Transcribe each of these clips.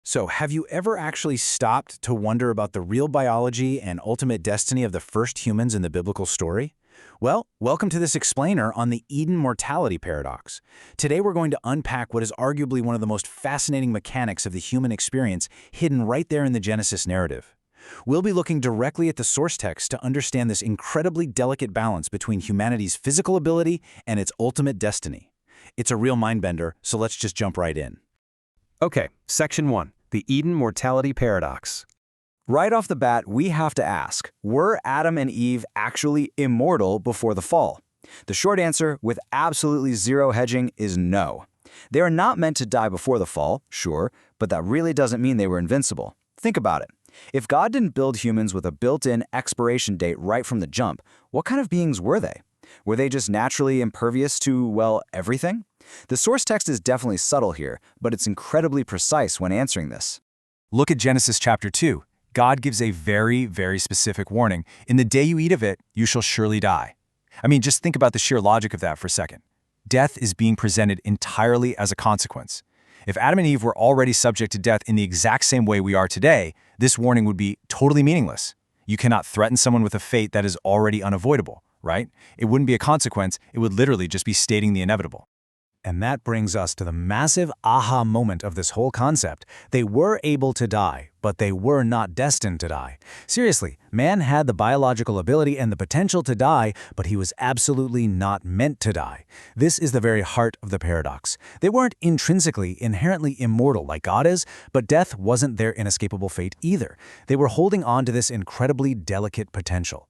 So, have you ever actually stopped to wonder about the real biology and ultimate destiny of the first humans in the biblical story? Well, welcome to this explainer on the Eden mortality paradox. Today we're going to unpack what is arguably one of the most fascinating mechanics of the human experience hidden right there in the Genesis narrative. We'll be looking directly at the source text to understand this incredibly delicate balance between humanity's physical ability and its ultimate destiny. It's a real mind-bender, so let's just jump right in. Okay, Section 1, the Eden mortality paradox. Right off the bat, we have to ask, were Adam and Eve actually immortal before the fall? The short answer, with absolutely zero hedging, is no. They are not meant to die before the fall, sure, but that really doesn't mean they were invincible. Think about it. If God didn't build humans with a built-in expiration date right from the jump, what kind of beings were they? Were they just naturally impervious to, well, everything? The source text is definitely subtle here, but it's incredibly precise when answering this. Look at Genesis chapter 2. God gives a very, very specific warning. In the day you eat of it, you shall surely die. I mean, just think about the sheer logic of that for a second. Death is being presented entirely as a consequence. If Adam and Eve were already subject to death in the exact same way we are today, this warning would be totally meaningless. You cannot threaten someone with a fate that is already unavoidable, right? It wouldn't be a consequence, it would literally just be stating the inevitable. And that brings us to the massive aha moment of this whole concept. They were able to die, but they were not destined to die. Seriously, man had the biological ability and the potential to die, but he was absolutely not meant to die. This is the very heart of the paradox. They weren't intrinsically, inherently immortal like God is, but death wasn't their inescapable fate either. They were holding on to this incredibly delicate potential.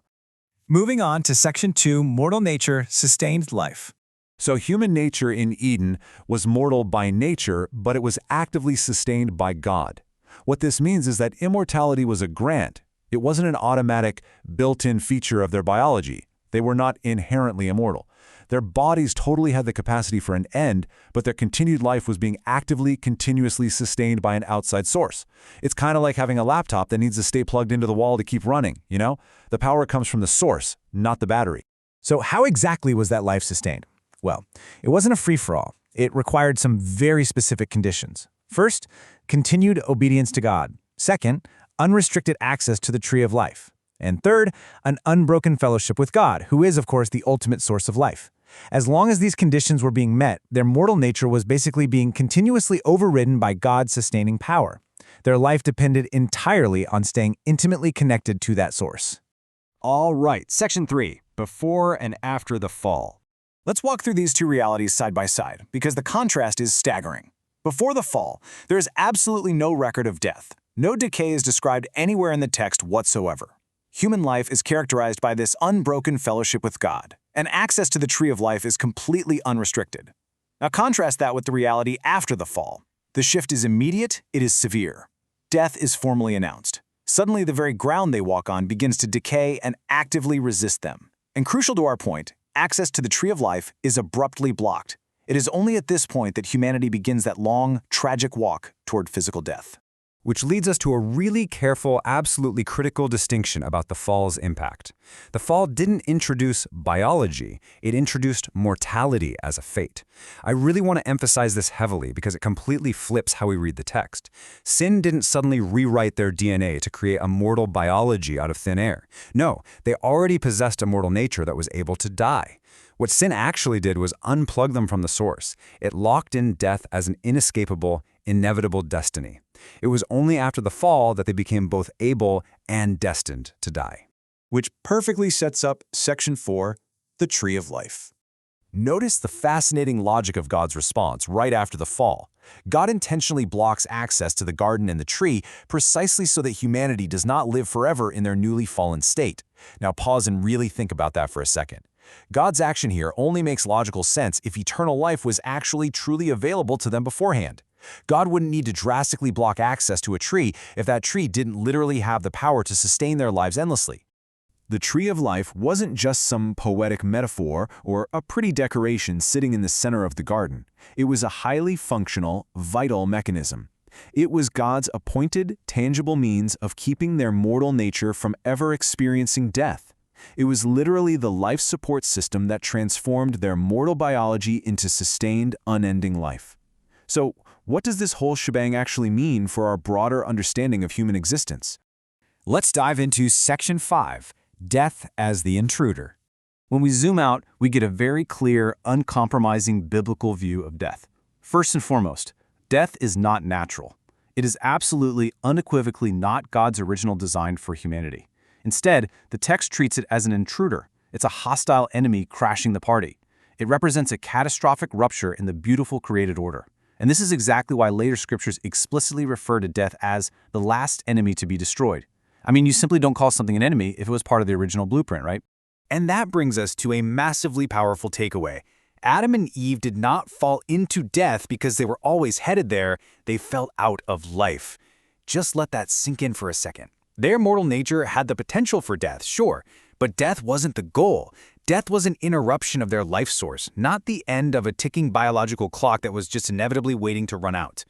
Moving on to Section 2, Mortal Nature, Sustained Life. So human nature in Eden was mortal by nature, but it was actively sustained by God. What this means is that immortality was a grant. It wasn't an automatic, built-in feature of their biology. They were not inherently immortal. Their bodies totally had the capacity for an end, but their continued life was being actively, continuously sustained by an outside source. It's kind of like having a laptop that needs to stay plugged into the wall to keep running, you know? The power comes from the source, not the battery. So how exactly was that life sustained? Well, it wasn't a free-for-all. It required some very specific conditions. First, continued obedience to God. Second, unrestricted access to the tree of life. And third, an unbroken fellowship with God, who is, of course, the ultimate source of life. As long as these conditions were being met, their mortal nature was basically being continuously overridden by God's sustaining power. Their life depended entirely on staying intimately connected to that source. All right, Section 3, before and after the fall. Let's walk through these two realities side by side, because the contrast is staggering. Before the fall, there is absolutely no record of death. No decay is described anywhere in the text whatsoever. Human life is characterized by this unbroken fellowship with God, and access to the tree of life is completely unrestricted. Now contrast that with the reality after the fall. The shift is immediate, it is severe. Death is formally announced. Suddenly, the very ground they walk on begins to decay and actively resist them. And crucial to our point, access to the tree of life is abruptly blocked. It is only at this point that humanity begins that long, tragic walk toward physical death. Which leads us to a really careful, absolutely critical distinction about the fall's impact. The fall didn't introduce biology, it introduced mortality as a fate. I really want to emphasize this heavily because it completely flips how we read the text. Sin didn't suddenly rewrite their DNA to create a mortal biology out of thin air. No, they already possessed a mortal nature that was able to die. What sin actually did was unplug them from the source. It locked in death as an inescapable, inevitable destiny. It was only after the fall that they became both able and destined to die. Which perfectly sets up Section 4, the tree of life. Notice the fascinating logic of God's response right after the fall. God intentionally blocks access to the garden and the tree precisely so that humanity does not live forever in their newly fallen state. Now pause and really think about that for a second. God's action here only makes logical sense if eternal life was actually truly available to them beforehand. God wouldn't need to drastically block access to a tree if that tree didn't literally have the power to sustain their lives endlessly. The tree of life wasn't just some poetic metaphor or a pretty decoration sitting in the center of the garden. It was a highly functional, vital mechanism. It was God's appointed, tangible means of keeping their mortal nature from ever experiencing death. It was literally the life support system that transformed their mortal biology into sustained, unending life. So, What does this whole shebang actually mean for our broader understanding of human existence? Let's dive into Section 5, Death as the Intruder. When we zoom out, we get a very clear, uncompromising biblical view of death. First and foremost, death is not natural. It is absolutely, unequivocally not God's original design for humanity. Instead, the text treats it as an intruder. It's a hostile enemy crashing the party. It represents a catastrophic rupture in the beautiful created order. And this is exactly why later scriptures explicitly refer to death as the last enemy to be destroyed. I mean, you simply don't call something an enemy if it was part of the original blueprint, right? And that brings us to a massively powerful takeaway. Adam and Eve did not fall into death because they were always headed there. They fell out of life. Just let that sink in for a second. Their mortal nature had the potential for death, sure, but death wasn't the goal. Death was an interruption of their life source, not the end of a ticking biological clock that was just inevitably waiting to run out.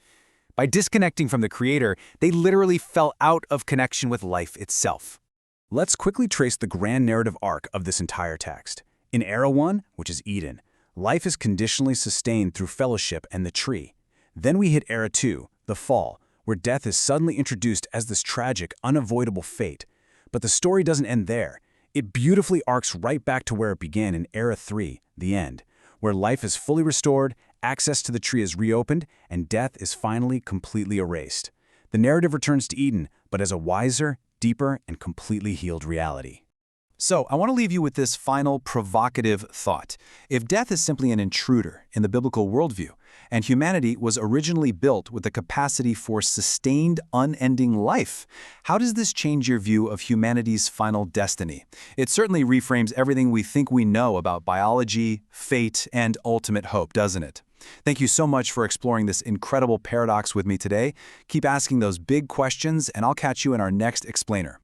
By disconnecting from the Creator, they literally fell out of connection with life itself. Let's quickly trace the grand narrative arc of this entire text. In Era 1, which is Eden, life is conditionally sustained through fellowship and the tree. Then we hit Era 2, the fall, where death is suddenly introduced as this tragic, unavoidable fate. But the story doesn't end there. It beautifully arcs right back to where it began in Era 3, the end, where life is fully restored, access to the tree is reopened, and death is finally completely erased. The narrative returns to Eden, but as a wiser, deeper, and completely healed reality. So, I want to leave you with this final provocative thought. If death is simply an intruder in the biblical worldview, and humanity was originally built with the capacity for sustained, unending life, how does this change your view of humanity's final destiny? It certainly reframes everything we think we know about biology, fate, and ultimate hope, doesn't it? Thank you so much for exploring this incredible paradox with me today. Keep asking those big questions, and I'll catch you in our next explainer.